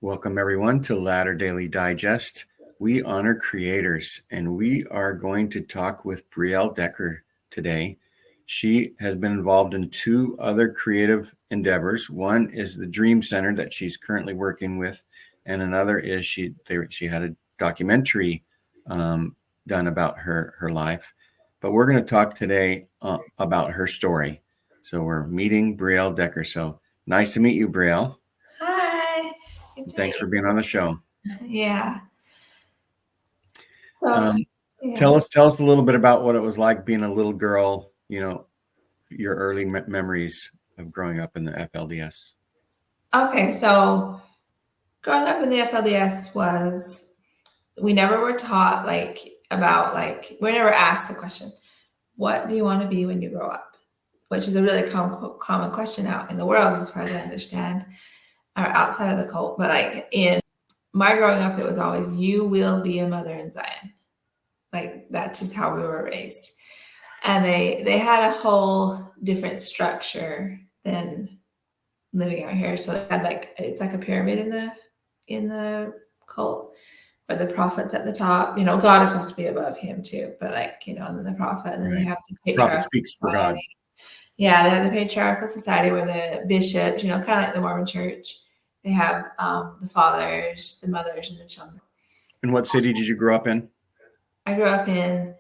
Welcome, everyone, to Ladder Daily Digest. We honor creators, and we are going to talk with Briell Decker today. She has been involved in two other creative endeavors. One is the Dream Center that she's currently working with, and another is she had a documentary done about her life. But we're going to talk today about her story. So we're meeting Briell Decker. So nice to meet you, Briell. Hi. Thanks for being on the show. Yeah. Tell us a little bit about what it was like being a little girl, your early memories of growing up in the FLDS. Okay, so growing up in the FLDS was, we never were taught we never asked the question, what do you want to be when you grow up? Which is a really common question out in the world, as far as I understand, or outside of the cult. But in my growing up, it was always, you will be a mother in Zion. That's just how we were raised. And they had a whole different structure than living out here. So they had it's like a pyramid in the cult, but the prophet's at the top. God is supposed to be above him too, but and then the prophet, and then they have the prophet speaks for God. Yeah, they have the patriarchal society where the bishops, kind of like the Mormon church, they have the fathers, the mothers, and the children. And what city did you grow up in? I grew up in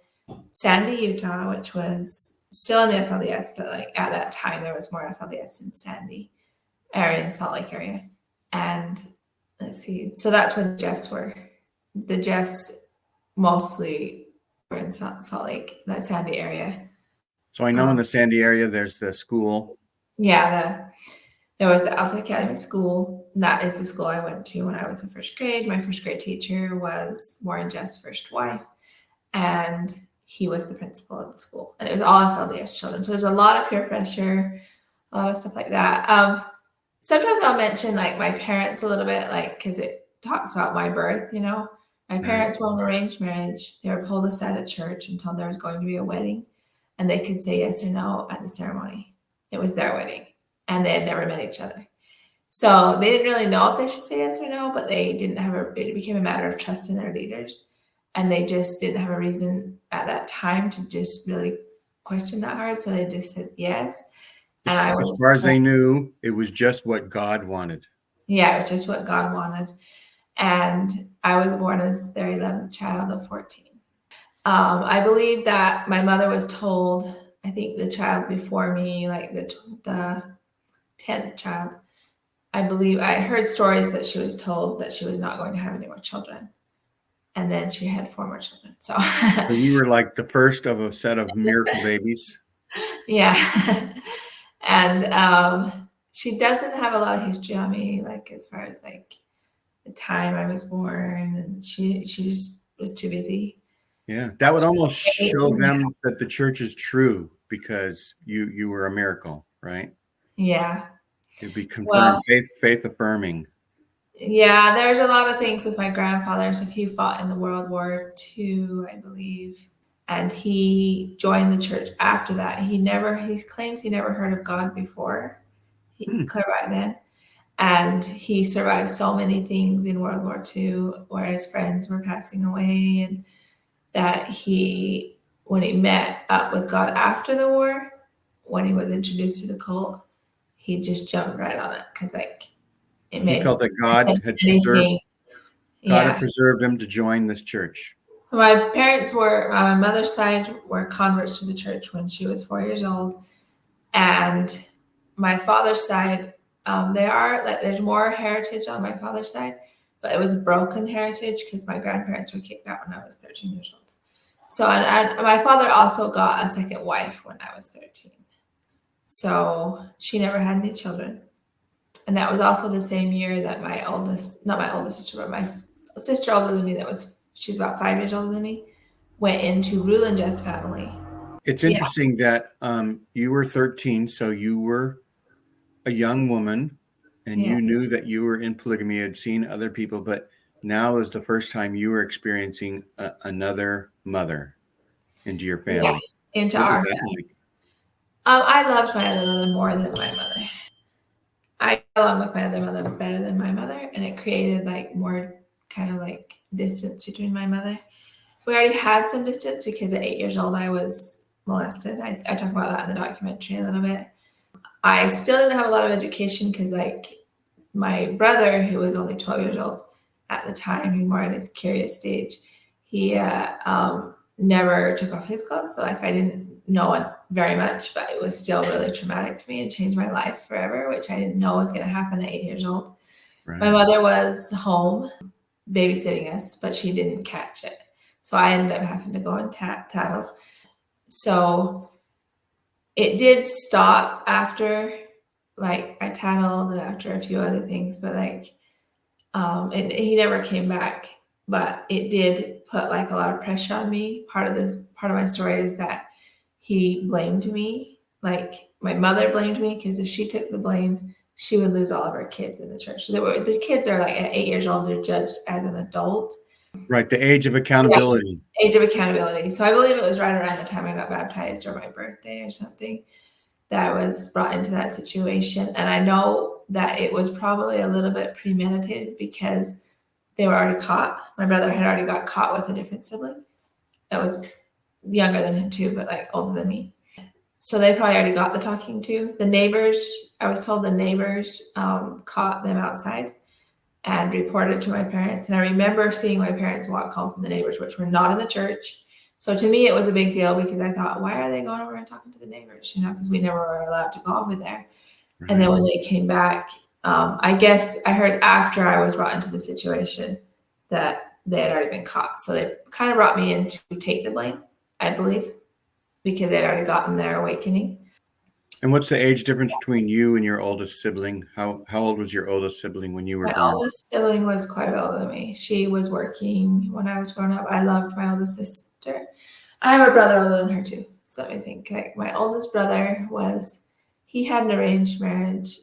Sandy, Utah, which was still in the FLDS, but at that time there was more FLDS in Sandy, or in Salt Lake area. And let's see, so that's where the Jeffs were. The Jeffs mostly were in Salt Lake, that Sandy area. So I know in the Sandy area there's the school. Yeah, there was the Alta Academy School. That is the school I went to when I was in first grade. My first grade teacher was Warren Jeff's first wife, and he was the principal of the school. And it was all FLDS children. So there's a lot of peer pressure, a lot of stuff like that. Sometimes I'll mention my parents a little bit, because it talks about my birth, My parents were on arranged marriage. They were pulled aside at church and told there was going to be a wedding, and they could say yes or no at the ceremony. It was their wedding, and they had never met each other. So they didn't really know if they should say yes or no, but they didn't it became a matter of trust in their leaders. And they just didn't have a reason at that time to just really question that hard. So they just said yes. And as far as they knew, it was just what God wanted. Yeah, it was just what God wanted. And I was born as their 11th child of 14. I believe that my mother was told, I think the child before me, the 10th child, I believe I heard stories that she was told that she was not going to have any more children. And then she had 4 more children. So you were like the first of a set of miracle babies. Yeah. And she doesn't have a lot of history on me, as far as the time I was born, and she just was too busy. Yeah, that would almost show them that the church is true because you were a miracle, right? Yeah. It'd be confirmed, faith affirming. Yeah, there's a lot of things with my grandfather. So he fought in the World War II, I believe, and he joined the church after that. He claims he never heard of God before, clear back then. And he survived so many things in World War II where his friends were passing away, and that when he met up with God after the war, when he was introduced to the cult, he just jumped right on it because he felt that God had preserved him to join this church. So my parents were, on my mother's side, were converts to the church when she was 4 years old. And my father's side, there's more heritage on my father's side, but it was broken heritage because my grandparents were kicked out when I was 13 years old. So, and my father also got a second wife when I was 13. So she never had any children. And that was also the same year that not my oldest sister, but my sister older than me, she was about 5 years older than me, went into Ruland Jeff's family. It's interesting that you were 13, so you were a young woman, and you knew that you were in polygamy. You had seen other people, but now is the first time you were experiencing another mother into your family. Into our family. I loved my other mother more than my mother. I got along with my other mother better than my mother, and it created like more kind of like distance between my mother. We already had some distance because at 8 years old I was molested. I talk about that in the documentary a little bit. I still didn't have a lot of education because like my brother, who was only 12 years old at the time, he was more in his curious stage, he never took off his clothes. So like I didn't know it very much, but it was still really traumatic to me and changed my life forever, which I didn't know was going to happen at 8 years old. Right. My mother was home babysitting us, but she didn't catch it. So I ended up having to go and tattle. So it did stop after, like, I tattled and after a few other things, but like, and he never came back. But it did put like a lot of pressure on me. Part of my story is that he blamed me. Like my mother blamed me because if she took the blame, she would lose all of her kids in the church. So the kids are like at 8 years old, they're judged as an adult. Right. The age of accountability. Yeah, age of accountability. So I believe it was right around the time I got baptized or my birthday or something that I was brought into that situation. And I know that it was probably a little bit premeditated because they were already caught. My brother had already got caught with a different sibling that was younger than him too, but like older than me. So they probably already got the talking to. The neighbors, I was told the neighbors caught them outside and reported to my parents. And I remember seeing my parents walk home from the neighbors, which were not in the church. So to me, it was a big deal because I thought, why are they going over and talking to the neighbors? Because we never were allowed to go over there. Right. And then when they came back, I guess I heard after I was brought into the situation that they had already been caught. So they kind of brought me in to take the blame, I believe, because they'd already gotten their awakening. And what's the age difference between you and your oldest sibling? How old was your oldest sibling when you were born? My oldest sibling was quite a bit older than me. She was working when I was growing up. I loved my oldest sister. I have a brother older than her too. So I think like my oldest brother he had an arranged marriage,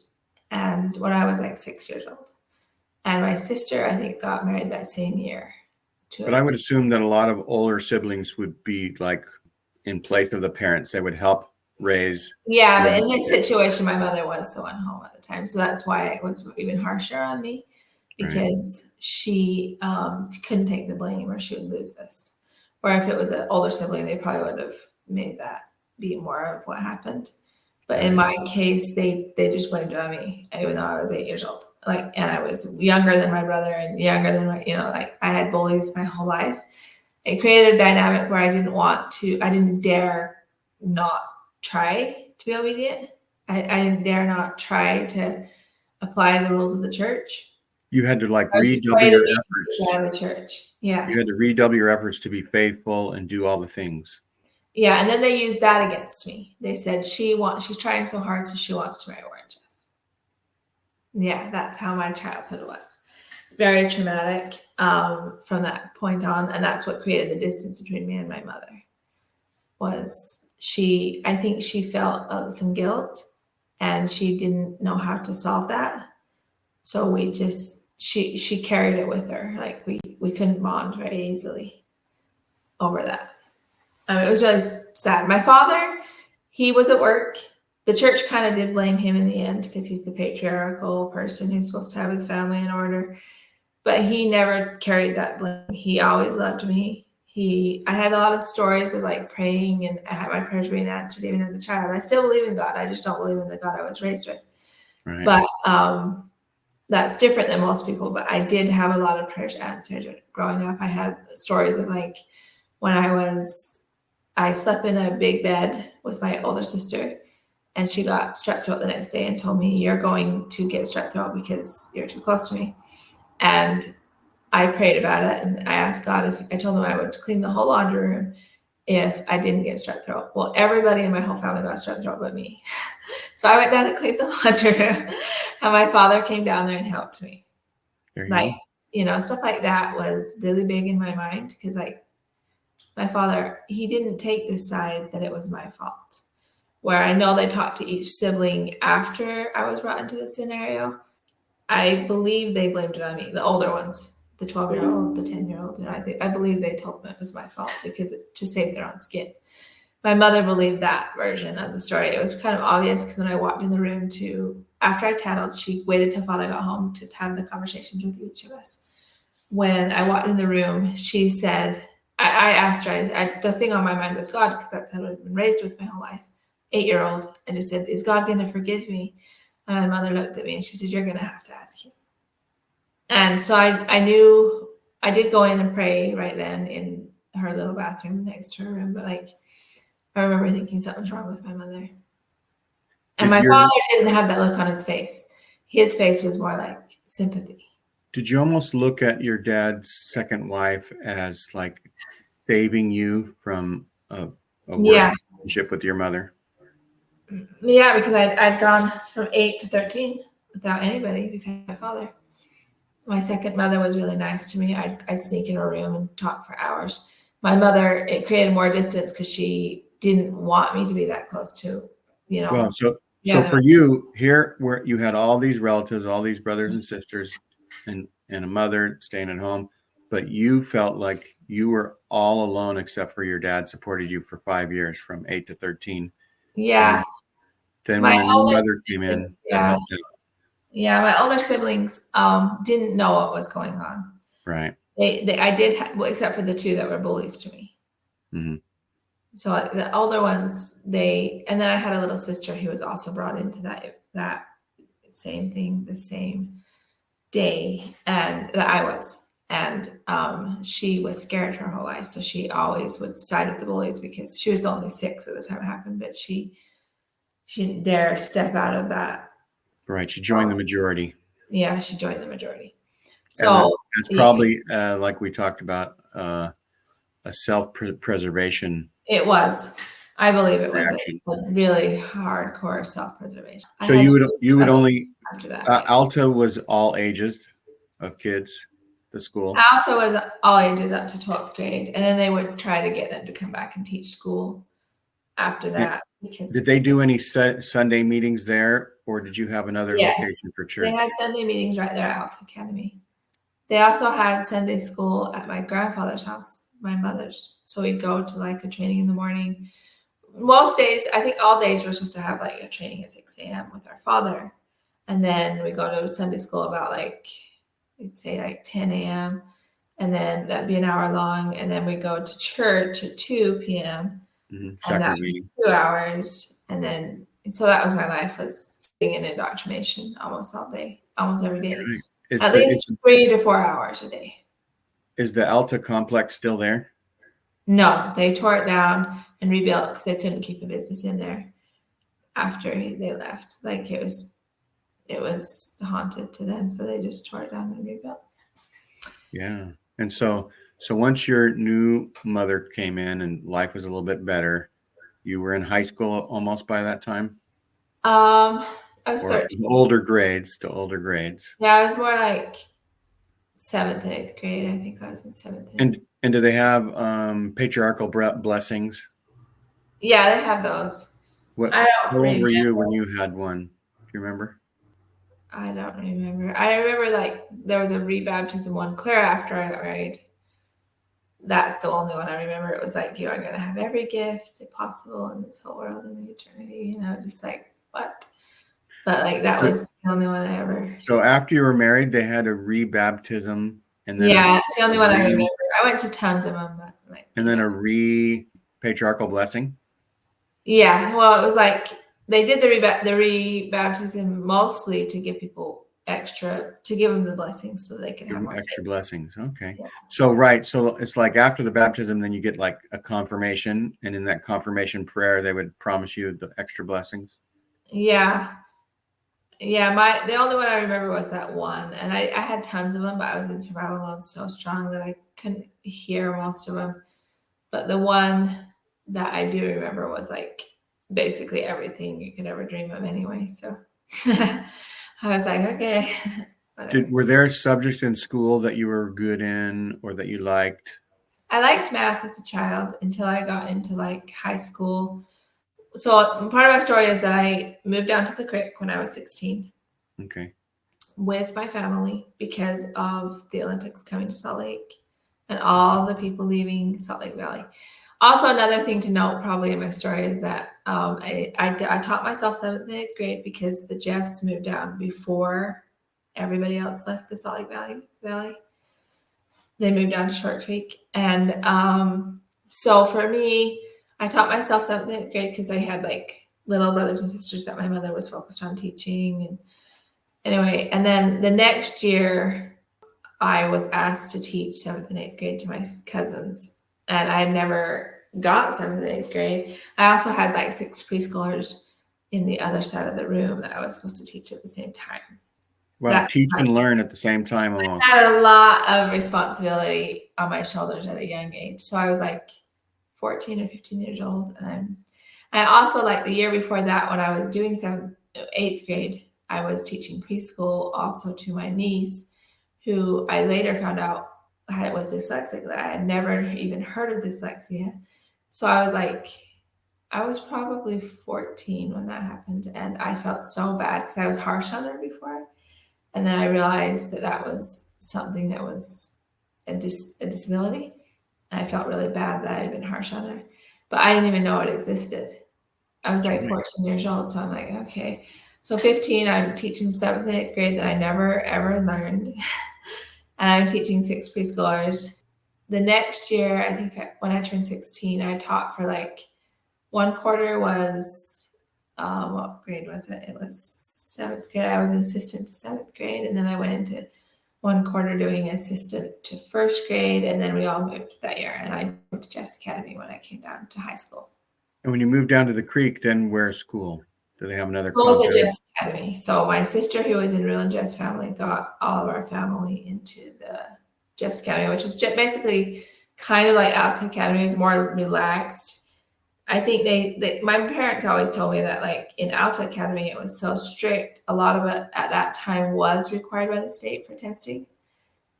and when I was like 6 years old. And my sister, I think, got married that same year. But I would assume that a lot of older siblings would be like in place of the parents. They would help raise. Yeah, but in this situation, my mother was the one home at the time. So that's why it was even harsher on me, because she couldn't take the blame or she would lose us. Or if it was an older sibling, they probably would have made that be more of what happened. But in my case, they just blamed it on me, even though I was 8 years old. And I was younger than my brother and younger than I had bullies my whole life. It created a dynamic where I didn't dare not try to be obedient. I didn't dare not try to apply the rules of the church. You had to redouble your efforts. Yeah, the church. Yeah. You had to redouble your efforts to be faithful and do all the things. Yeah, and then they used that against me. They said she's trying so hard, so she wants to marry Warren Jess. Yeah, that's how my childhood was. Very traumatic from that point on, and that's what created the distance between me and my mother. I think she felt some guilt, and she didn't know how to solve that. So she carried it with her. Like we couldn't bond very easily over that. It was really sad. My father, he was at work. The church kind of did blame him in the end because he's the patriarchal person who's supposed to have his family in order. But he never carried that blame. He always loved me. I had a lot of stories of like praying, and I had my prayers being answered even as a child. I still believe in God. I just don't believe in the God I was raised with. Right. But that's different than most people. But I did have a lot of prayers answered growing up. I had stories of like when I slept in a big bed with my older sister, and she got strep throat the next day and told me, "You're going to get strep throat because you're too close to me." And I prayed about it, and I asked God I told him I would clean the whole laundry room if I didn't get strep throat. Well, everybody in my whole family got strep throat but me. So I went down to clean the laundry room, and my father came down there and helped me. Stuff like that was really big in my mind because my father, he didn't take the side that it was my fault. Where I know they talked to each sibling after I was brought into the scenario, I believe they blamed it on me, the older ones, the 12-year-old, the 10-year-old. I believe they told them it was my fault because to save their own skin. My mother believed that version of the story. It was kind of obvious because when I walked in the room after I tattled, she waited till Father got home to have the conversations with each of us. When I walked in the room, she said, I asked her, the thing on my mind was God, because that's how I've been raised with my whole life. 8-year-old. I just said, is God going to forgive me? And my mother looked at me and she said, you're going to have to ask him. And so I knew I did go in and pray right then in her little bathroom next to her room. But like, I remember thinking something's wrong with my mother. And my father didn't have that look on his face. His face was more like sympathy. Did you almost look at your dad's second wife as like saving you from a worse relationship with your mother? Yeah, because I'd gone from 8 to 13 without anybody besides my father. My second mother was really nice to me. I'd sneak in her room and talk for hours. My mother, it created more distance because she didn't want me to be that close to, Well, so for you here, where you had all these relatives, all these brothers and sisters, and a mother staying at home, but you felt like you were all alone except for your dad supported you for 5 years, from 8 to 13. Yeah. Then when a new mother came in, that helped out. Yeah, my older siblings didn't know what was going on. Right. I did, except for the 2 that were bullies to me. Mm-hmm. So the older ones, and then I had a little sister who was also brought into that same thing the same day, and that I was, and she was scared her whole life, so she always would side with the bullies because she was only 6 at the time it happened, but she didn't dare step out of that. Right, she joined the majority. Yeah, she joined the majority. So that's probably like we talked about, a self-preservation. It was. I believe it was a really hardcore self-preservation. So you would only after that. Alta was all ages of kids, the school. Alta was all ages up to 12th grade, and then they would try to get them to come back and teach school after that. Because did they do any Sunday meetings there, or did you have another location for church? They had Sunday meetings right there at Alta Academy. They also had Sunday school at my grandfather's house, my mother's. So we'd go to like a training in the morning. Most days, I think all days, we're supposed to have like a training at 6 a.m. with our father. And then we go to Sunday school about like, we'd say like 10 a.m. And then that'd be an hour long. And then we go to church at 2 p.m. Mm-hmm. And that would be 2 hours. And then, so that was my life, was sitting in indoctrination almost all day, almost every day. Right. At least 3 to 4 hours a day. Is the Alta complex still there? No, they tore it down and rebuilt because they couldn't keep a business in there after they left. Like it was haunted to them, so they just tore it down and rebuilt. Yeah. And so once your new mother came in and life was a little bit better, you were in high school almost by that time? I was 13. The older grades. Yeah, I was more like 7th and 8th grade. I think I was in 7th. And do they have patriarchal blessings? Yeah, they have those. How old were you when you had one? Do you remember? I don't remember. I remember like there was a rebaptism one clear after I got married. That's the only one I remember. It was like, you are going to have every gift possible in this whole world and in eternity. Just like, what? But like that was the only one I ever. So after you were married, they had a rebaptism, and then that's the only one I remember. I went to tons of them, but like. And then a patriarchal blessing. Yeah, well, it was like they did the rebaptism mostly to give people to give them the blessings so they can have more extra blessings. Okay. Yeah. So it's like after the baptism, then you get like a confirmation, and in that confirmation prayer, they would promise you the extra blessings. Yeah. Yeah, the only one I remember was that one, and I had tons of them, but I was in survival mode so strong that I couldn't hear most of them. But the one that I do remember was like basically everything you could ever dream of anyway. So I was like, okay. Were there subjects in school that you were good in or that you liked? I liked math as a child until I got into like high school. So part of my story is that I moved down to the creek when I was 16. Okay. With my family because of the Olympics coming to Salt Lake and all the people leaving Salt Lake Valley. Also, another thing to note probably in my story is that I taught myself 7th and 8th grade because the Jeffs moved down before everybody else left the Salt Lake Valley. They moved down to Short Creek. And so for me, I taught myself 7th and 8th grade because I had like little brothers and sisters that my mother was focused on teaching. And anyway, and then the next year I was asked to teach 7th and 8th grade to my cousins. And I never got 7th and 8th grade. I also had like 6 preschoolers in the other side of the room that I was supposed to teach at the same time. Well, teach and learn at the same time almost. I had a lot of responsibility on my shoulders at a young age. So I was like 14 or 15 years old. And I also, like the year before that, when I was doing 8th grade, I was teaching preschool also to my niece, who I later found out was dyslexic, that I had never even heard of dyslexia. So I was probably 14 when that happened. And I felt so bad because I was harsh on her before. And then I realized that that was something that was a disability. And I felt really bad that I had been harsh on her. But I didn't even know it existed. I was like 14 years old. So I'm like, okay. So 15, I'm teaching 7th and 8th grade that I never, ever learned. And I'm teaching 6 preschoolers. The next year, I think when I turned 16, I taught for like one quarter was, what grade was it? It was 7th grade. I was an assistant to 7th grade. And then I went into one quarter doing assistant to 1st grade. And then we all moved that year. And I moved to Jess Academy when I came down to high school. And when you moved down to the creek, then where's school? Do they have another school? Was at Jess Academy. So my sister, who was in Briell and Jess family, got all of our family into the Jess Academy, which is basically kind of like Alta Academy. Is more relaxed. I think my parents always told me that like in Alta Academy, it was so strict. A lot of it at that time was required by the state for testing.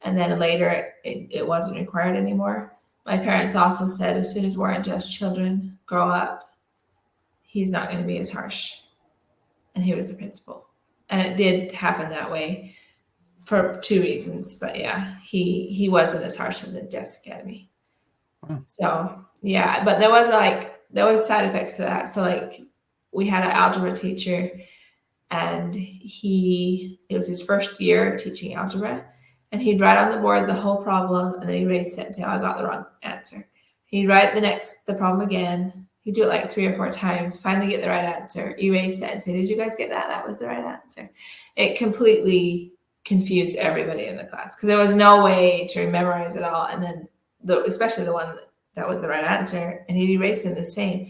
And then later it wasn't required anymore. My parents also said as soon as Warren Jeff's children grow up, he's not going to be as harsh. And he was the principal. And it did happen that way for 2 reasons. But yeah, he wasn't as harsh as the Jeff's Academy. Oh. So yeah, but there was side effects to that. So like we had an algebra teacher and it was his first year of teaching algebra, and he'd write on the board the whole problem and then he'd erase it and say, oh, I got the wrong answer. He'd write the problem again. He'd do it like 3 or 4 times, finally get the right answer, erase it and say, did you guys get that? That was the right answer. It completely confused everybody in the class because there was no way to memorize it all. And then especially the one that was the right answer, and he'd erase them the same.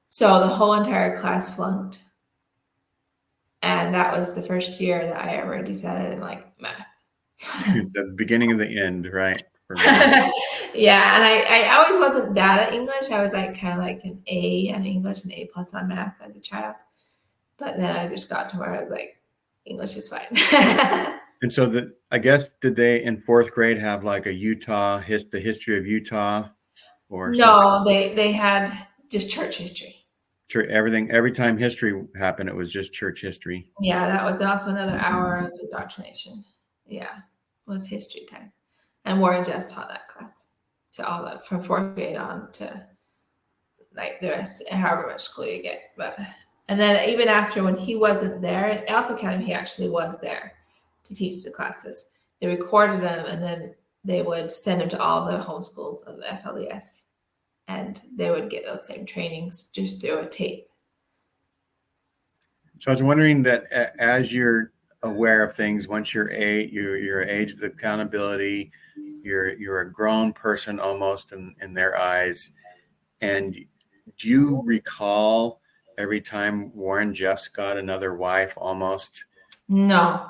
So the whole entire class flunked. And that was the first year that I ever decided I didn't like math. It's the beginning of the end, right? Yeah, and I always wasn't bad at English. I was like kind of like an A on English and A+ on math as a child. But then I just got to where I was like, English is fine. And so I guess, did they in 4th grade have like a the history of Utah? Or no, they had just church history. Everything, every time history happened, it was just church history. Yeah, that was also another hour of indoctrination. Yeah, it was history time. And Warren Jess taught that class to all that from 4th grade on to like the rest, however much school you get. And then even after, when he wasn't there at Alta Academy, he actually was there to teach the classes. They recorded him and then they would send him to all the homeschools of the FLDS, and they would get those same trainings just through a tape. So I was wondering that as you're aware of things, once you're 8, you're age of accountability, you're a grown person almost in their eyes. And do you recall every time Warren Jeffs got another wife almost? No.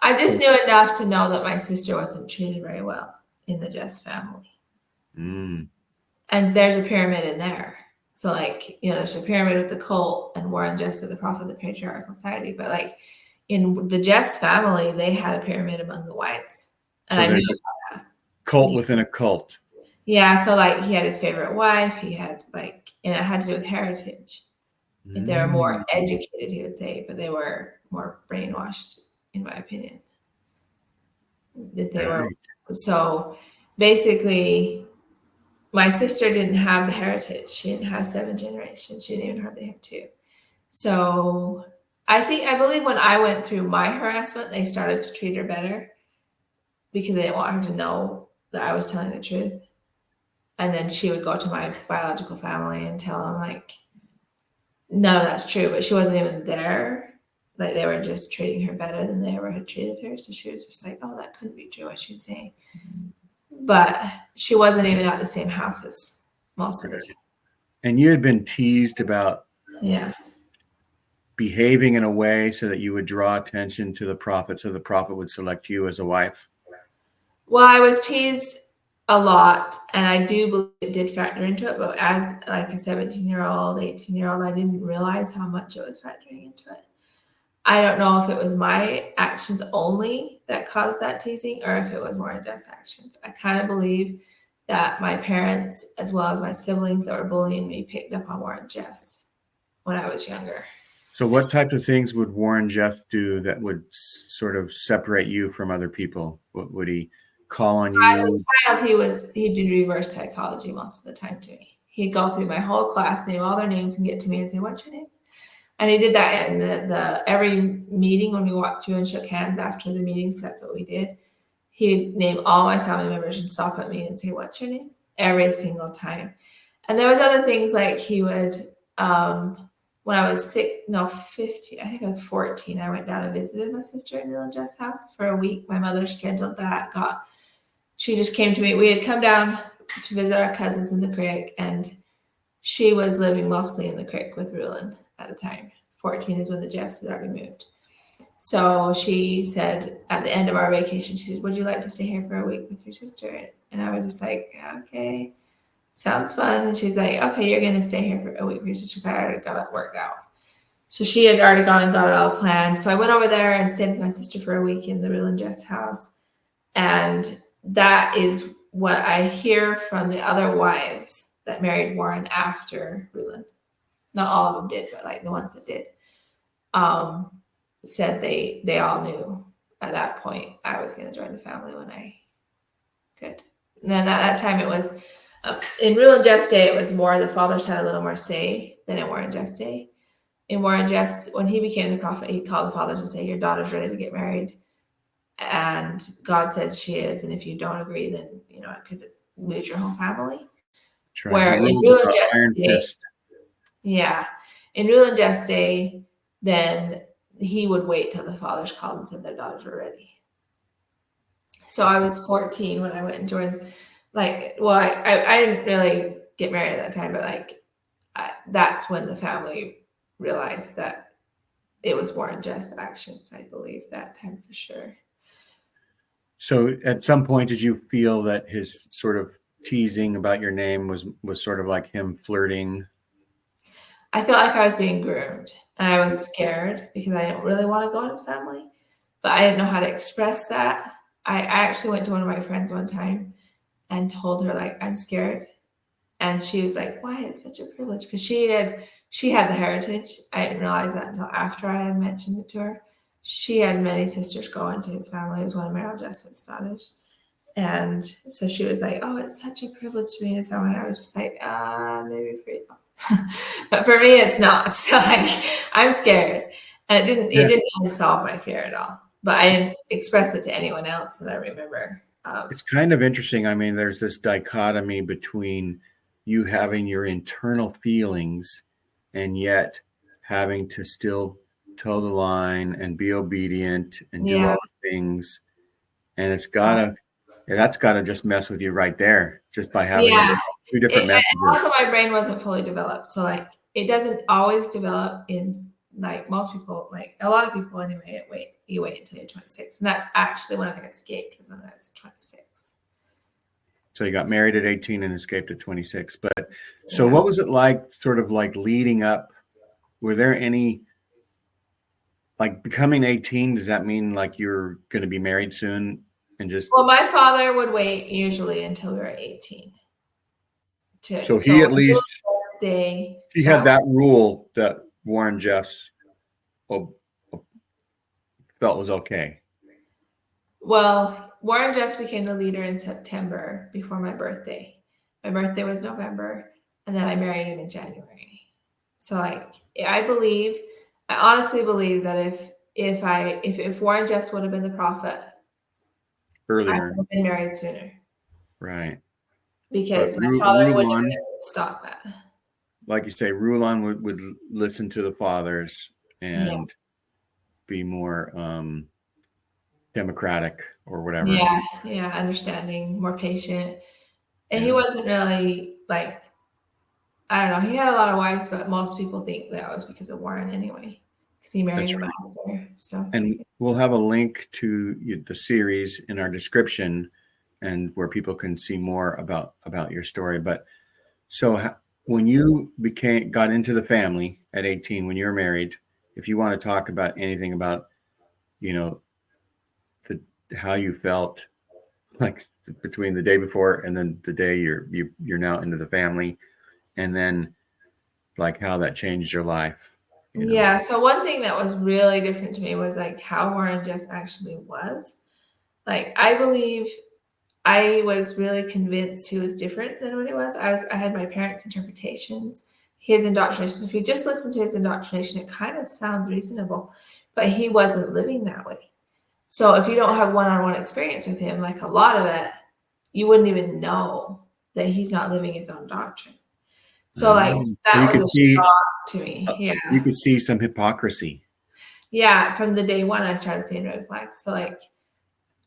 I just knew enough to know that my sister wasn't treated very well in the Jess family. Mm. And there's a pyramid in there. So like, there's a pyramid with the cult and Warren Jeffs at the prophet of the patriarchal society. But like in the Jeffs family, they had a pyramid among the wives. And so there's a cult within a cult. Yeah. So like he had his favorite wife. He had and it had to do with heritage. If they were more educated, he would say, but they were more brainwashed, in my opinion. That they were. So basically, my sister didn't have the heritage. She didn't have 7 generations. She didn't even hardly have 2. So I believe when I went through my harassment, they started to treat her better because they didn't want her to know that I was telling the truth. And then she would go to my biological family and tell them, like, none of that's true, but she wasn't even there. Like, they were just treating her better than they ever had treated her. So she was just like, oh, that couldn't be true, what she's saying. But she wasn't even at the same houses most of the time. And you had been teased about behaving in a way so that you would draw attention to the prophet, so the prophet would select you as a wife. Well, I was teased a lot, and I do believe it did factor into it. But as like a 17-year-old, 18-year-old, I didn't realize how much it was factoring into it. I don't know if it was my actions only that caused that teasing or if it was Warren Jeff's actions. I kind of believe that my parents, as well as my siblings that were bullying me, picked up on Warren Jeff's when I was younger. So what types of things would Warren Jeff do that would sort of separate you from other people? What would he call on you? As a child, he did reverse psychology most of the time to me. He'd go through my whole class, name all their names, and get to me and say, "What's your name?" And he did that in the every meeting when we walked through and shook hands after the meetings. That's what we did. He'd name all my family members and stop at me and say, "What's your name?" Every single time. And there was other things like he would, when I was 15, I think I was 14, I went down and visited my sister in Briell Decker's house for a week. My mother scheduled that. She just came to me. We had come down to visit our cousins in the creek, and she was living mostly in the creek with Rulon at the time. 14 is when the Jeffs had already moved. So she said at the end of our vacation, she said, "Would you like to stay here for a week with your sister?" And I was just like, yeah, okay, sounds fun. And she's like, "Okay, you're going to stay here for a week with your sister." I already got it worked out. So she had already gone and got it all planned. So I went over there and stayed with my sister for a week in the Rulon Jeff's house. And that is what I hear from the other wives that married Warren after Rulon. Not all of them did, but like the ones that did, said they all knew at that point I was going to join the family when I could. And then at that time it was, in Rulon Jeff's day, it was more the fathers had a little more say than in Warren Jeff's day. In Warren Jeff's, when he became the prophet, he called the fathers and said, "Your daughter's ready to get married. And God says she is. And if you don't agree, then, it could lose your whole family." Right. Where in Rulon Jeff's day, in Rulon Jeff's day, then he would wait till the fathers called and said their daughters were ready. So I was 14 when I went and joined. I didn't really get married at that time, but that's when the family realized that it was Warren Jeff's actions. I believe that time for sure. So at some point, did you feel that his sort of teasing about your name was sort of like him flirting? I felt like I was being groomed, and I was scared because I didn't really want to go in his family, but I didn't know how to express that. I actually went to one of my friends one time and told her, like, "I'm scared." And she was like, "Why? It's such a privilege." Because she had the heritage. I didn't realize that until after I had mentioned it to her. She had many sisters go into his family. It was one of Briell Decker's daughters. And so she was like, "Oh, it's such a privilege to be in his family." And I was just like, maybe for you. But for me, it's not. So I'm scared. And it didn't really solve my fear at all. But I didn't express it to anyone else that I remember. It's kind of interesting. I mean, there's this dichotomy between you having your internal feelings and yet having to still toe the line and be obedient and do all the things. And that's gotta just mess with you right there, just by having two different messages. And also my brain wasn't fully developed. So it doesn't always develop in most people, a lot of people anyway, you wait until you're 26. And that's actually when I escaped, was when I was 26. So you got married at 18 and escaped at 26. But so what was it like, sort of like leading up? Were there any, becoming 18, does that mean you're going to be married soon? And just, well, my father would wait usually until we were 18. So he at least, he had that rule that Warren Jeffs felt was okay. Well, Warren Jeffs became the leader in September before my birthday. My birthday was November, and then I married him in January. So like I honestly believe that if Warren Jeffs would have been the prophet, I earlier, would have been married sooner. right? But Because my father wouldn't have been Rulon, able to stop that. like you say, Rulon would listen to the fathers Yeah. and be more democratic or whatever. Yeah, understanding, more patient. And he Yeah. wasn't really like, I don't know, he had a lot of wives, but most people think that was because of Warren anyway, because he married That's him right. after. So And we'll have a link to the series in our description, and where people can see more about your story. But so when you got into the family at 18, when you were married, if you want to talk about anything about, you know, how you felt like between the day before and then the day you're now into the family, and then like how that changed your life, yeah, so one thing that was really different to me was like how Warren just actually was. Like I believe I was really convinced he was different than what he was. I had my parents' interpretations, his indoctrination. If you just listen to his indoctrination, it kind of sounds reasonable, but he wasn't living that way. So if you don't have one-on-one experience with him, like a lot of it, you wouldn't even know that he's not living his own doctrine. So like So you that could was a see shock to me. you Yeah. could see some hypocrisy. Yeah. From the day one, I started seeing red flags. So like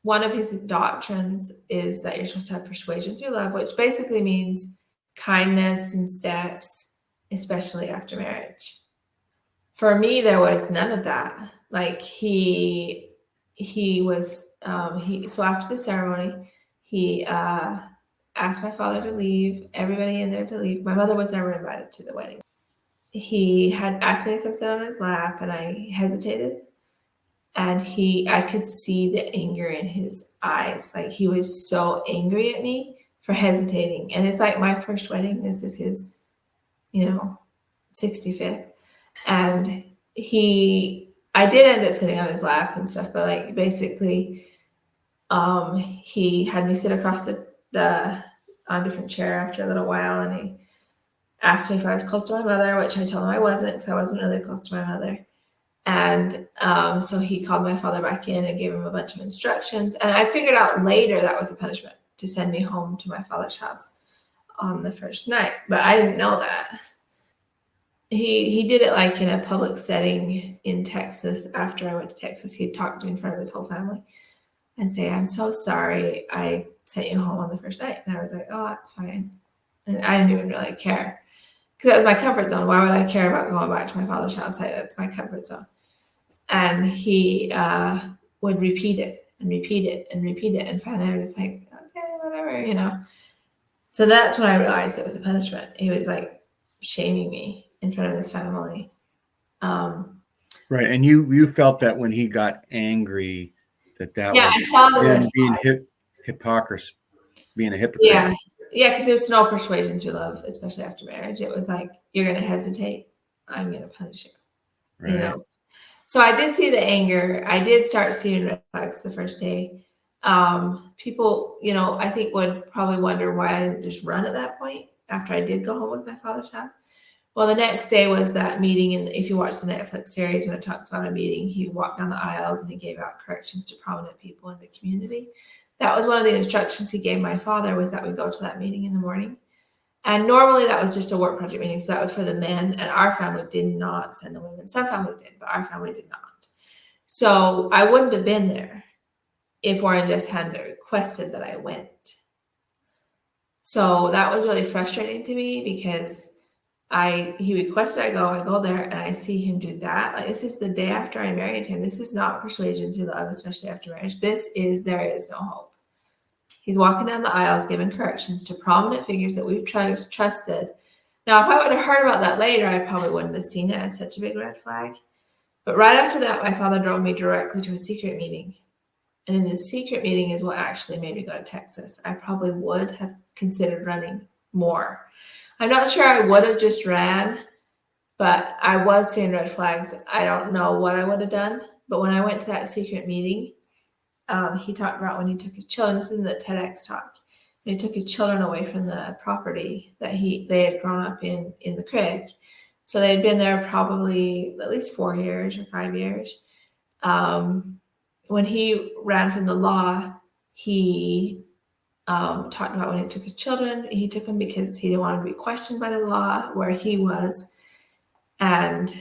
one of his doctrines is that you're supposed to have persuasion through love, which basically means kindness and steps, especially after marriage. For me, there was none of that. Like he was so after the ceremony, he asked my father to leave, everybody in there to leave. My mother was never invited to the wedding. He had asked me to come sit on his lap, and I hesitated. And I could see the anger in his eyes. Like he was so angry at me for hesitating. And it's like my first wedding. This is his, 65th. And I did end up sitting on his lap and stuff, but like basically, he had me sit across the on a different chair after a little while, and he asked me if I was close to my mother, which I told him I wasn't, because I wasn't really close to my mother. And so he called my father back in and gave him a bunch of instructions. And I figured out later that was a punishment to send me home to my father's house on the first night, but I didn't know that. He did it like in a public setting in Texas. After I went to Texas, he'd talk to me in front of his whole family and say, "I'm so sorry I sent you home on the first night." And I was like, "Oh, that's fine." And I didn't even really care, because that was my comfort zone. Why would I care about going back to my father's house? That's my comfort zone. And he would repeat it and repeat it and repeat it. And finally I was like, okay, whatever. So that's when I realized it was a punishment. He was like shaming me in front of his family. Right. And you felt that when he got angry, that Yeah, was I saw the red being flag. hypocrisy, being a hypocrite. Yeah. Yeah, because there's no persuasion to love, especially after marriage. It was like, you're going to hesitate, I'm going to punish you. Right. So I did see the anger. I did start seeing red flags the first day. People, I think would probably wonder why I didn't just run at that point after I did go home with my father's house. Well, the next day was that meeting. And if you watch the Netflix series, when it talks about a meeting, he walked down the aisles and he gave out corrections to prominent people in the community. That was one of the instructions he gave my father, was that we go to that meeting in the morning. And normally that was just a work project meeting. So that was for the men, and our family did not send the women. Some families did, but our family did not. So I wouldn't have been there if Warren just hadn't requested that I went. So that was really frustrating to me, because he requested I go there, and I see him do that. Like, this is the day after I married him. This is not persuasion to love, especially after marriage. There is no hope. He's walking down the aisles giving corrections to prominent figures that we've trusted. Now, if I would have heard about that later, I probably wouldn't have seen it as such a big red flag. But right after that, my father drove me directly to a secret meeting. And in this secret meeting is what actually made me go to Texas. I probably would have considered running more. I'm not sure I would have just ran, but I was seeing red flags. I don't know what I would have done. But when I went to that secret meeting, he talked about when he took his children. This is in the TEDx talk. when he took his children away from the property that they had grown up in the creek. So they had been there probably at least 4 years or 5 years. When he ran from the law, he talked about when he took his children, he took them because he didn't want to be questioned by the law where he was. And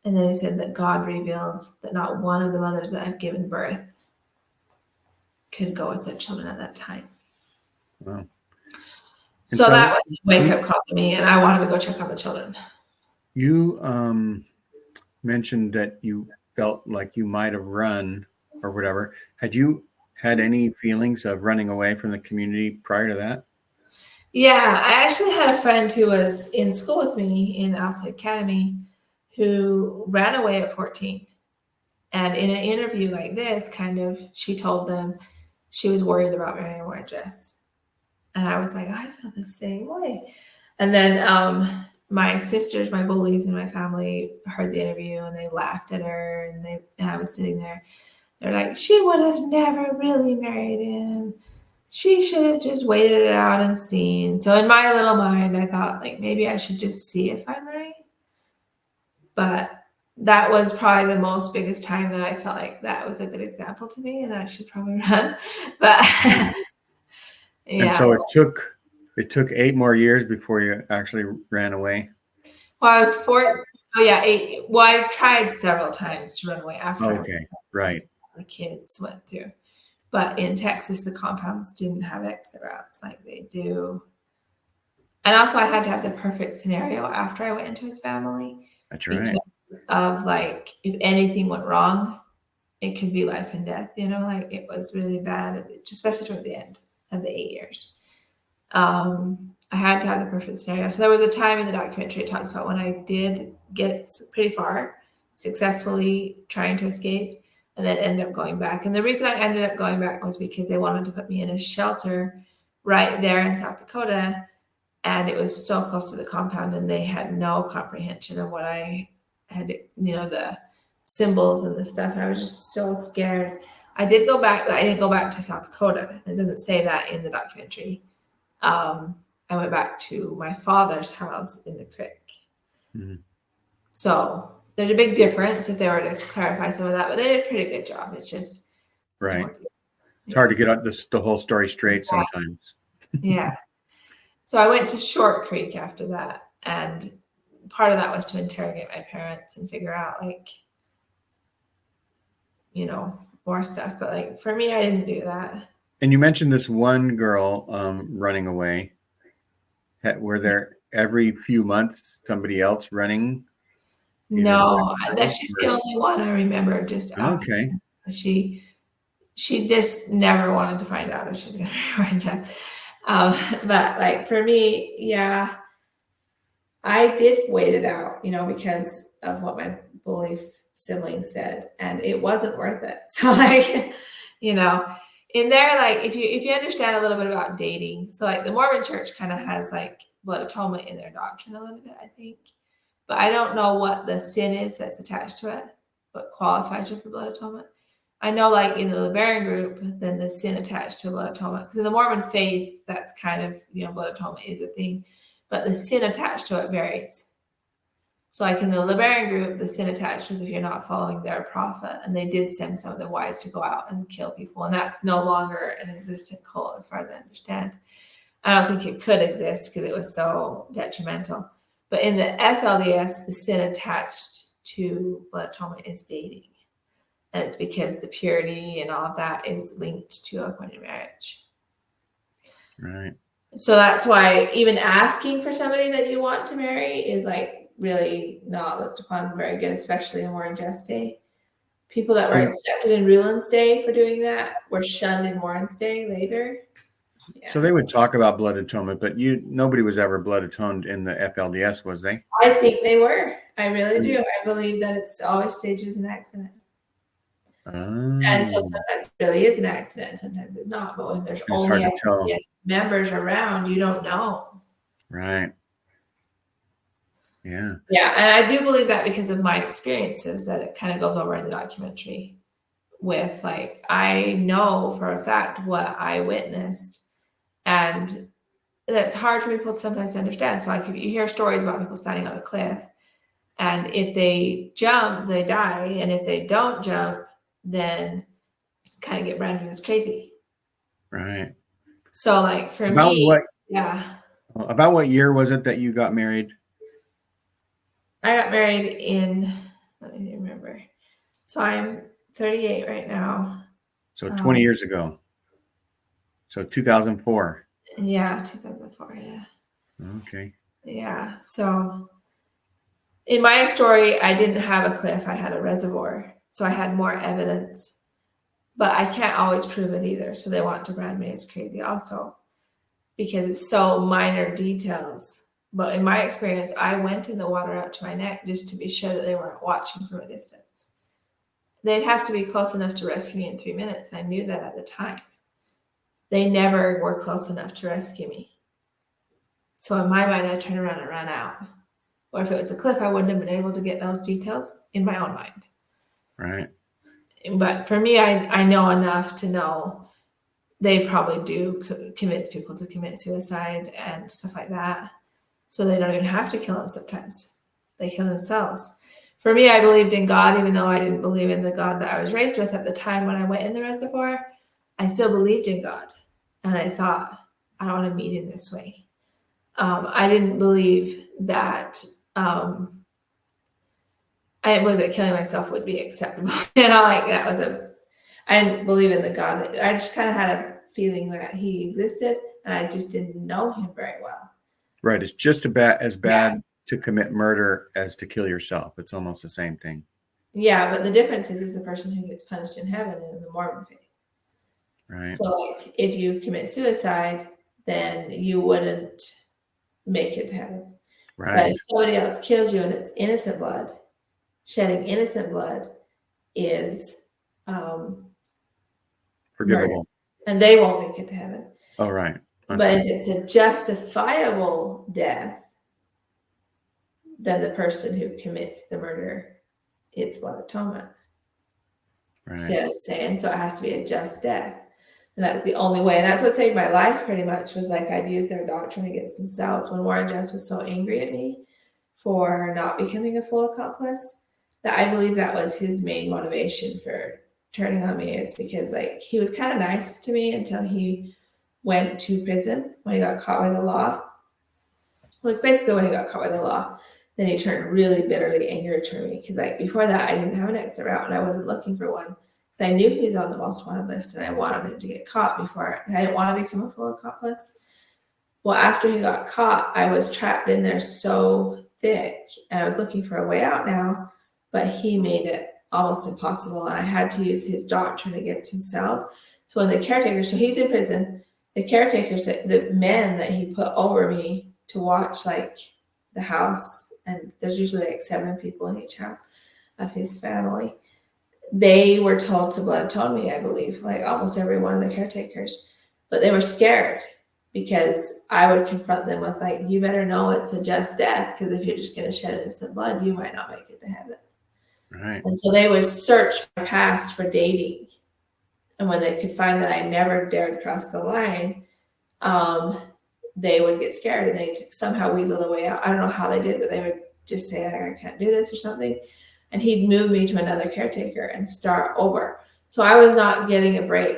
then he said that God revealed that not one of the mothers that had given birth could go with their children at that time. Wow. So that was a wake-up call to me, and I wanted to go check on the children. You mentioned that you felt like you might have run or whatever. Had you had any feelings of running away from the community prior to that? Yeah, I actually had a friend who was in school with me in the Outside Academy who ran away at 14. And in an interview like this, she told them she was worried about marrying Warren Jess. And I was like, I feel the same way. And then my sisters, my bullies in my family heard the interview and they laughed at her. And I was sitting there. They're like, she would have never really married him. She should have just waited it out and seen. So in my little mind, I thought like maybe I should just see if I'm right. But that was probably the biggest time that I felt like that was a good example to me and I should probably run. But yeah. And so it took 8 more years before you actually ran away. Well, I was 4. Oh yeah, 8. Well, I tried several times to run away after. Okay, right. The kids went through. But in Texas, the compounds didn't have exit routes like they do. And also I had to have the perfect scenario after I went into his family. That's right. Of like, if anything went wrong, it could be life and death, like it was really bad, especially toward the end of the 8 years. I had to have the perfect scenario. So there was a time in the documentary it talks about when I did get pretty far, successfully trying to escape, and then end up going back. And the reason I ended up going back was because they wanted to put me in a shelter right there in South Dakota. And it was so close to the compound and they had no comprehension of what I had, the symbols and the stuff. And I was just so scared. I did go back, but I didn't go back to South Dakota. It doesn't say that in the documentary. I went back to my father's house in the creek. Mm-hmm. So there's a big difference if they were to clarify some of that, but they did a pretty good job. It's just right. It's hard to get the whole story straight sometimes. Yeah. So I went to Short Creek after that, and part of that was to interrogate my parents and figure out more stuff. But for me, I didn't do that. And you mentioned this one girl running away. Were there every few months somebody else running? No, she's the only one I remember. Just okay. She just never wanted to find out if she was going to be Warren Jess. But for me, yeah, I did wait it out, because of what my bully siblings said, and it wasn't worth it. So in there, if you understand a little bit about dating, so the Mormon church kind of has blood atonement in their doctrine a little bit, I think. But I don't know what the sin is that's attached to it, what qualifies you for blood atonement. I know in the Liberian group, then the sin attached to blood atonement, because in the Mormon faith, that's kind of, blood atonement is a thing, but the sin attached to it varies. So in the Liberian group, the sin attached was if you're not following their prophet, and they did send some of their wives to go out and kill people. And that's no longer an existent cult as far as I understand. I don't think it could exist because it was so detrimental. But in the FLDS, the sin attached to blood atonement is dating. And it's because the purity and all of that is linked to appointed marriage. Right. So that's why even asking for somebody that you want to marry is really not looked upon very good, especially in Warren Jess Day. People that were accepted in Ruland's day for doing that were shunned in Warren's day later. Yeah. So they would talk about blood atonement, but nobody was ever blood atoned in the FLDS, was they? I think they were. I really do. I believe that it's always staged as an accident. And so sometimes it really is an accident, and sometimes it's not. But when there's only members around, you don't know. Right. Yeah. Yeah, and I do believe that because of my experiences, that it kind of goes over in the documentary with I know for a fact what I witnessed, And that's hard for people sometimes to understand. So like if you hear stories about people standing on a cliff, and if they jump, they die. And if they don't jump, then kind of get branded as crazy. Right. So like for About me, what yeah. year was it that you got married? I got married in, let me remember. So I'm 38 right now. So 20 years ago. So 2004. Yeah, 2004. Yeah. Okay. Yeah. So in my story, I didn't have a cliff. I had a reservoir. So I had more evidence, but I can't always prove it either. So they want to brand me as crazy also because it's so minor details. But in my experience, I went in the water up to my neck just to be sure that they weren't watching from a distance. They'd have to be close enough to rescue me in 3 minutes. I knew that at the time. They never were close enough to rescue me. So in my mind, I turned around and ran out. Or if it was a cliff, I wouldn't have been able to get those details in my own mind. Right. But for me, I know enough to know they probably do convince people to commit suicide and stuff like that. So they don't even have to kill them sometimes. They kill themselves. For me, I believed in God, even though I didn't believe in the God that I was raised with at the time when I went in the reservoir. I still believed in God. And I thought, I don't want to meet him this way. I didn't believe that killing myself would be acceptable. I didn't believe in the God. I just kind of had a feeling that he existed, and I just didn't know him very well. Right. It's just as bad to commit murder as to kill yourself. It's almost the same thing. Yeah, but the difference is the person who gets punished in heaven in the Mormon faith. Right. So like if you commit suicide, then you wouldn't make it to heaven. Right. But if somebody else kills you and it's innocent blood, shedding innocent blood is forgivable. Murder. And they won't make it to heaven. Oh, right. But if it's a justifiable death, then the person who commits the murder, it's blood atonement. Right. So it has to be a just death. And that's the only way. And that's what saved my life pretty much, was like I'd use their doctrine against themselves. When Warren Jeffs was so angry at me for not becoming a full accomplice, that I believe that was his main motivation for turning on me, is because like he was kind of nice to me until he went to prison when he got caught by the law. Well, it's basically when he got caught by the law. Then he turned really bitterly angry to me because like before that I didn't have an exit route and I wasn't looking for one. So I knew he was on the most wanted list and I wanted him to get caught before I didn't want to become a full accomplice. Well, after he got caught, I was trapped in there so thick and I was looking for a way out now, but he made it almost impossible. And I had to use his doctrine against himself. So when the caretaker, so he's in prison, the caretakers, the men that he put over me to watch like the house, and there's usually like 7 people in each house of his family, they were told to blood atone me, I believe, like almost every one of the caretakers, but they were scared because I would confront them with like, you better know it's a just death, because if you're just going to shed innocent blood, you might not make it to heaven. Right. And so they would search my past for dating, and when they could find that I never dared cross the line, they would get scared and they'd somehow weasel their way out. I don't know how they did, but they would just say, I can't do this or something. And he'd move me to another caretaker and start over. So I was not getting a break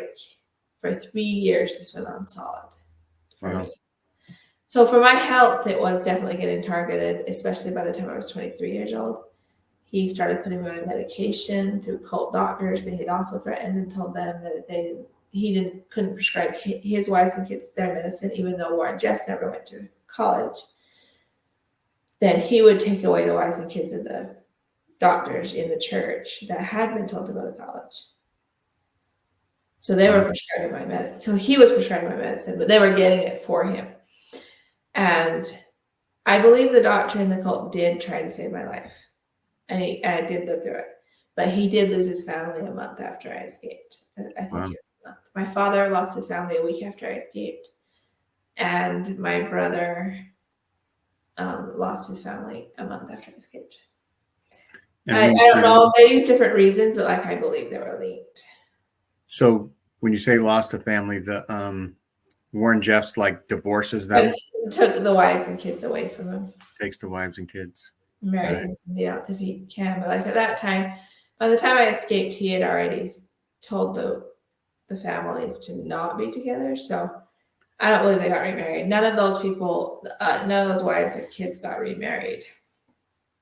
for 3 years. This went on solid for me. So for my health, it was definitely getting targeted, especially by the time I was 23 years old. He started putting me on medication through cult doctors. They had also threatened and told them that if he couldn't prescribe his wives and kids their medicine, even though Warren Jeffs never went to college, then he would take away the wives and kids of the doctors in the church that had been told to go to college. So they were prescribing my medicine. So he was prescribing my medicine, but they were getting it for him. And I believe the doctor in the cult did try to save my life. And I did live through it. But he did lose his family a month after I escaped. I think it was a month. My father lost his family a week after I escaped. And my brother lost his family a month after I escaped. I don't know. They use different reasons, but I believe they were linked. So when you say lost a family, Warren Jeffs like divorces But them, he took the wives and kids away from him, takes the wives and kids. marries Right. him somebody else if he can. But like at that time, by the time I escaped, he had already told the families to not be together. So I don't believe they got remarried. None of those people, none of those wives or kids got remarried.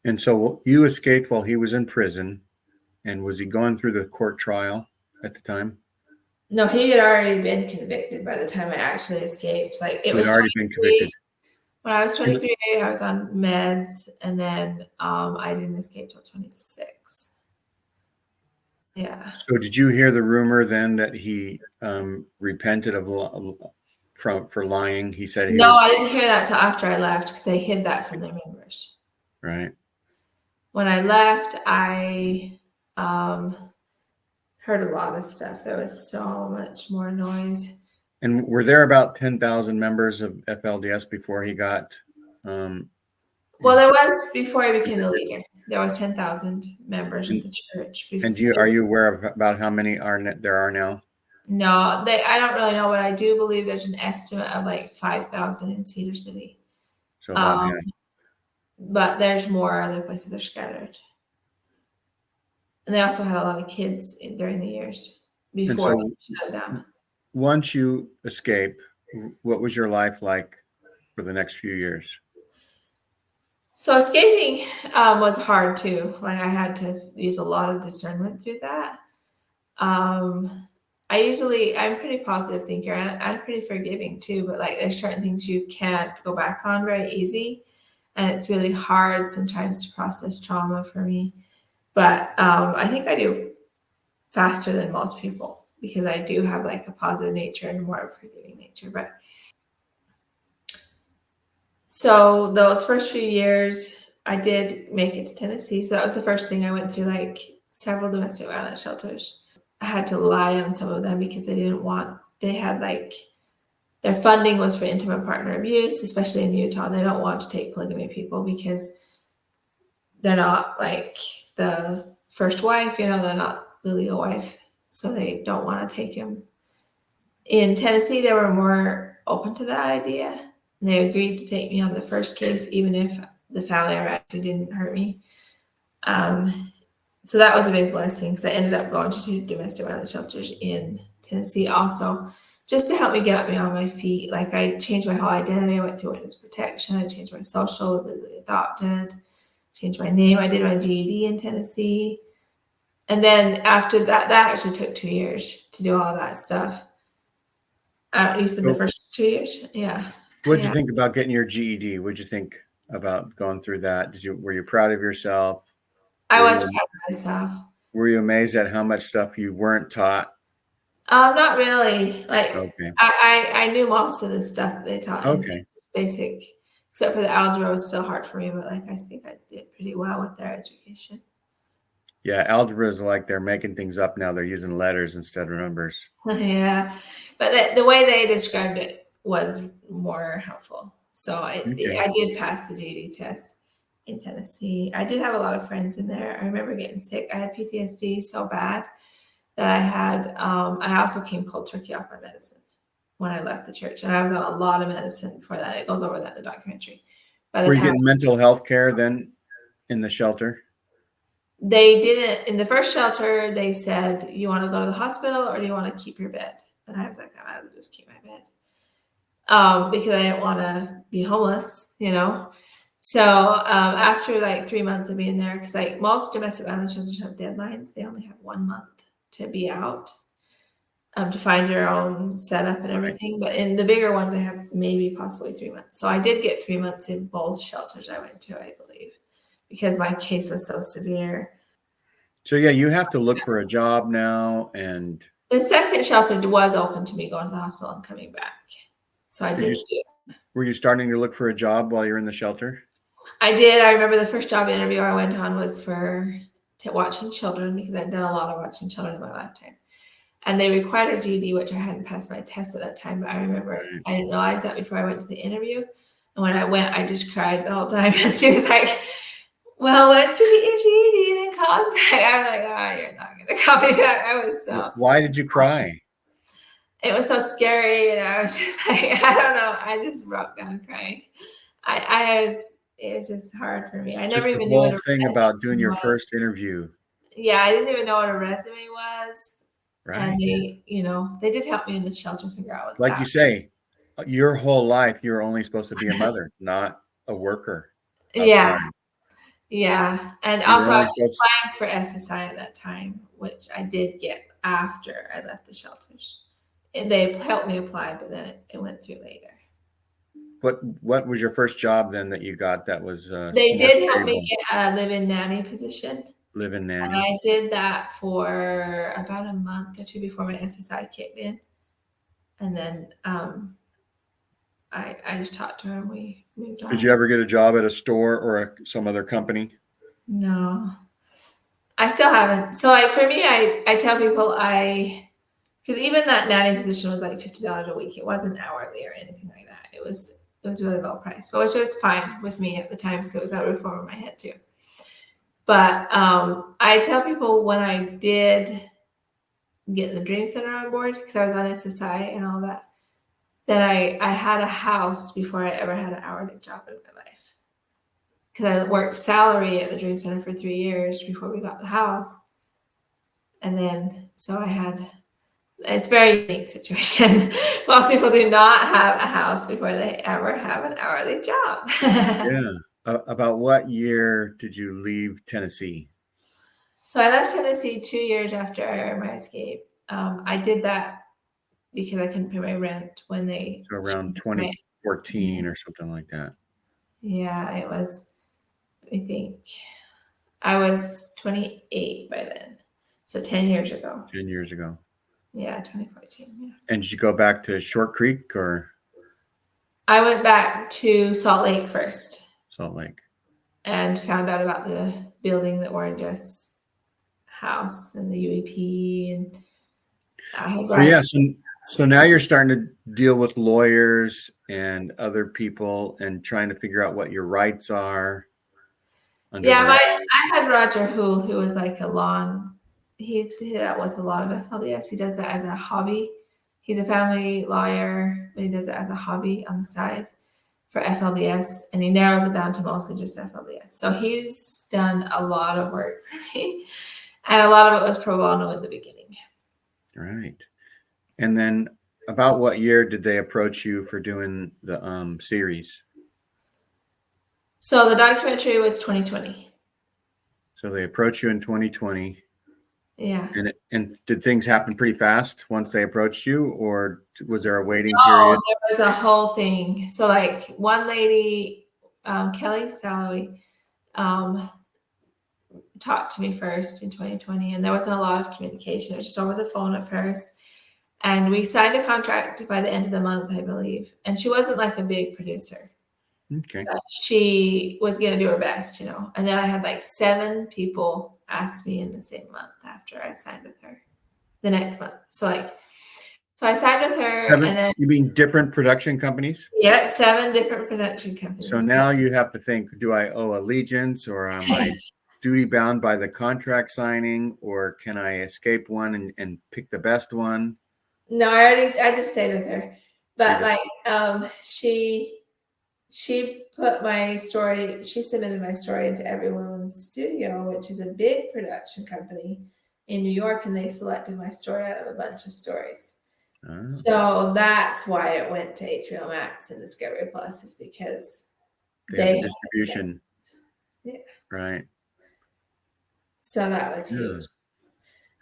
And so you escaped while he was in prison. And was he going through the court trial at the time? No, he had already been convicted by the time I actually escaped. Like it He'd was already been convicted. when I was 23, I was on meds, and then I didn't escape till 26. Yeah. So did you hear the rumor then that he repented for lying? He said he No, was I didn't hear that till after I left because I hid that from their members. right. When I left, I heard a lot of stuff. There was so much more noise. And were there about 10,000 members of FLDS before he got? Well, there was before I became the leader. There was 10,000 members of the church. And are you aware of about how many there are now? No, I don't really know, but I do believe there's an estimate of like 5,000 in Cedar City. So about half. But there's more other places are scattered. And they also had a lot of kids during the years before so it shut down. Once you escape, what was your life like for the next few years? So escaping was hard too. Like I had to use a lot of discernment through that. I'm a pretty positive thinker and I'm pretty forgiving too, but like there's certain things you can't go back on very easy. And it's really hard sometimes to process trauma for me. But I think I do faster than most people because I do have like a positive nature and more of a forgiving nature. But so those first few years, I did make it to Tennessee. So that was the first thing I went through, like several domestic violence shelters. I had to lie on some of them because they had like, their funding was for intimate partner abuse, especially in Utah. They don't want to take polygamy people because they're not like the first wife, they're not the legal wife. So they don't want to take him. In Tennessee, they were more open to that idea. And they agreed to take me on the first case, even if the family actually didn't hurt me. So that was a big blessing because I ended up going to 2 domestic violence shelters in Tennessee also, just to help me get me on my feet. Like I changed my whole identity. I went through witness protection. I changed my social, was legally adopted, changed my name. I did my GED in Tennessee. And then after that actually took 2 years to do all that stuff. You said the first 2 years? Yeah. What'd you think about getting your GED? What'd you think about going through that? Were you proud of yourself? I was proud of myself. Were you amazed at how much stuff you weren't taught? Not really. Like okay. I knew most of the stuff that they taught. Okay. Basic, except for the algebra was still hard for me, but like I think I did pretty well with their education. Yeah, algebra is like they're making things up now. They're using letters instead of numbers. Yeah, but the way they described it was more helpful. So I did pass the GED test in Tennessee. I did have a lot of friends in there. I remember getting sick. I had PTSD so bad that I had, I also came cold turkey off my medicine when I left the church. And I was on a lot of medicine before that. It goes over that in the documentary. Were you getting mental health care then in the shelter? They didn't. In the first shelter, they said, you want to go to the hospital or do you want to keep your bed? And I was like, I would just keep my bed. Because I didn't want to be homeless, So after like 3 months of being there, because like most domestic violence shelters have deadlines, they only have 1 month to be out, to find your own setup and everything. But in the bigger ones, they have maybe possibly 3 months. So I did get 3 months in both shelters I went to, I believe, because my case was so severe. So yeah, you have to look for a job now. And the second shelter was open to me going to the hospital and coming back. So I did do it. Were you starting to look for a job while you're in the shelter? I did. I remember the first job interview I went on was for watching children, because I'd done a lot of watching children in my lifetime. And they required a GED, which I hadn't passed my test at that time. But I remember I didn't realize that before I went to the interview. And when I went, I just cried the whole time. And she was like, well, once you get your GED, then call us back. I was like, oh, you're not going to call me back. I was so. Why did you cry? it was so scary, and I was just like, I don't know. I just broke down crying. It was just hard for me. I never Just the even knew whole what a thing about doing resume your was. first interview. Yeah, I didn't even know what a resume was. And Right. they did help me in the shelter figure out what Like you that. say, your whole life, you're only supposed to be a mother, not a worker Yeah, outside. yeah. And You were also, I only was supposed applying for SSI at that time, which I did get after I left the shelters. And they helped me apply, but then it went through later. what was your first job then that you got that was They more did help me stable? get a live-in nanny position. Live-in And nanny. I did that for about a month or two before my SSI kicked in. And then I just talked to her and we moved Did on. you ever get a job at a store or some other company? No, I still haven't. So like for me, I tell people because even that nanny position was like $50 a week. It wasn't hourly or anything like that. It was really low price, but which was fine with me at the time because it was out of reform in my head too. But I tell people when I did get the Dream Center on board because I was on SSI and all that, then I had a house before I ever had an hourly job in my life. Because I worked salary at the Dream Center for 3 years before we got the house. And then, so it's a very unique situation. Most people do not have a house before they ever have an hourly job. Yeah. About what year did you leave Tennessee? So I left Tennessee 2 years after my escape. I did that because I couldn't pay my rent when they So around changed my. 2014 or something like that. Yeah, it was, I think I was 28 by then. So 10 years ago. 10 years ago. Yeah, 2014. Yeah. And did you go back to Short Creek or I went back to Salt Lake first Salt Lake? and found out about the building the Orange's house and the UEP. And I had So yeah, so now you're starting to deal with lawyers and other people and trying to figure out what your rights are under the Yeah, law. I had Roger Hool, who was like he did that with a lot of FLDS. He does that as a hobby. He's a family lawyer, but he does it as a hobby on the side for FLDS, and he narrows it down to mostly just FLDS. So he's done a lot of work for me, and a lot of it was pro bono in the beginning. Right. And then about what year did they approach you for doing the series? So the documentary was 2020. So they approached you in 2020. Yeah. And did things happen pretty fast once they approached you, or was there a waiting Oh, period? there was a whole thing. So like one lady, Kelly Salloway, talked to me first in 2020, and there wasn't a lot of communication. It was just over the phone at first. And we signed a contract by the end of the month, I believe. And she wasn't like a big producer. Okay. But she was going to do her best, And then I had like 7 people ask me in the same month after I signed with her the next month. So I signed with her 7? and then, You mean different production companies? yeah, 7 different production companies. So now you have to think, do I owe allegiance, or am I duty bound by the contract signing, or can I escape one and pick the best one? No, I just stayed with her. But she put my story, she submitted my story into Every Woman's Studio, which is a big production company in New York, and they selected my story out of a bunch of stories. Oh. So that's why it went to HBO Max and Discovery Plus, is because They have the distribution. Yeah. Right. So that was huge.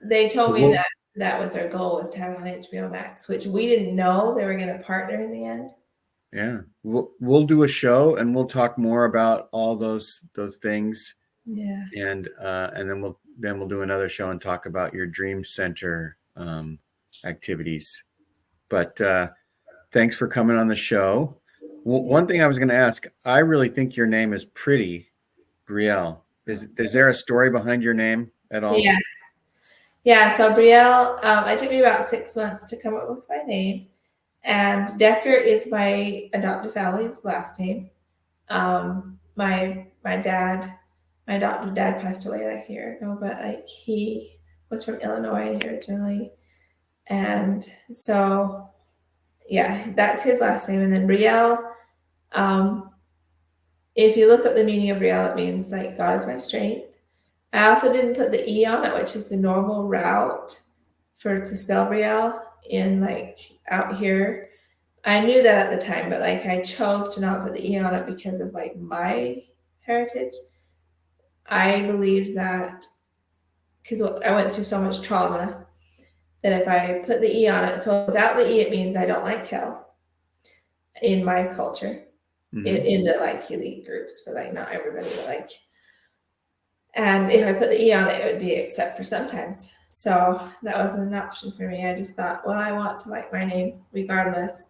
Yeah. They told me that was their goal, was to have it on HBO Max, which we didn't know they were going to partner in the end. Yeah, we'll do a show and we'll talk more about all those things. Yeah. And then we'll do another show and talk about your Dream Center activities. But thanks for coming on the show. One thing I was going to ask, I really think your name is pretty, Briell. Is there a story behind your name at all? Yeah. Yeah. So Briell, it took me about 6 months to come up with my name. And Decker is my adoptive family's last name. My adoptive dad passed away like a year ago, but like he was from Illinois originally, And so, yeah, that's his last name. And then Briell, if you look up the meaning of Briell, it means like God is my strength. I also didn't put the E on it, which is the normal route to spell Brielle in like out here. I knew that at the time, but like I chose to not put the E on it because of like my heritage. I believed that because I went through so much trauma that if I put the E on it, so without the E, it means I don't like hell in my culture, in the like elite groups, but like not everybody, but like. And if I put the E on it, it would be except for sometimes. So that wasn't an option for me. I just thought, well, I want to like my name regardless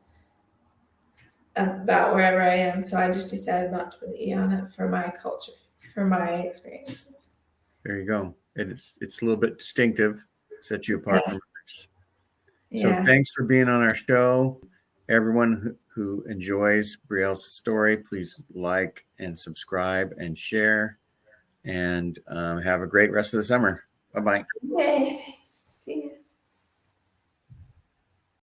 about wherever I am. So I just decided not to put the E on it for my culture, for my experiences. There you go. It's a little bit distinctive, sets you apart from others. So thanks for being on our show. Everyone who enjoys Brielle's story, please like and subscribe and share. And have a great rest of the summer. Bye-bye. Yay.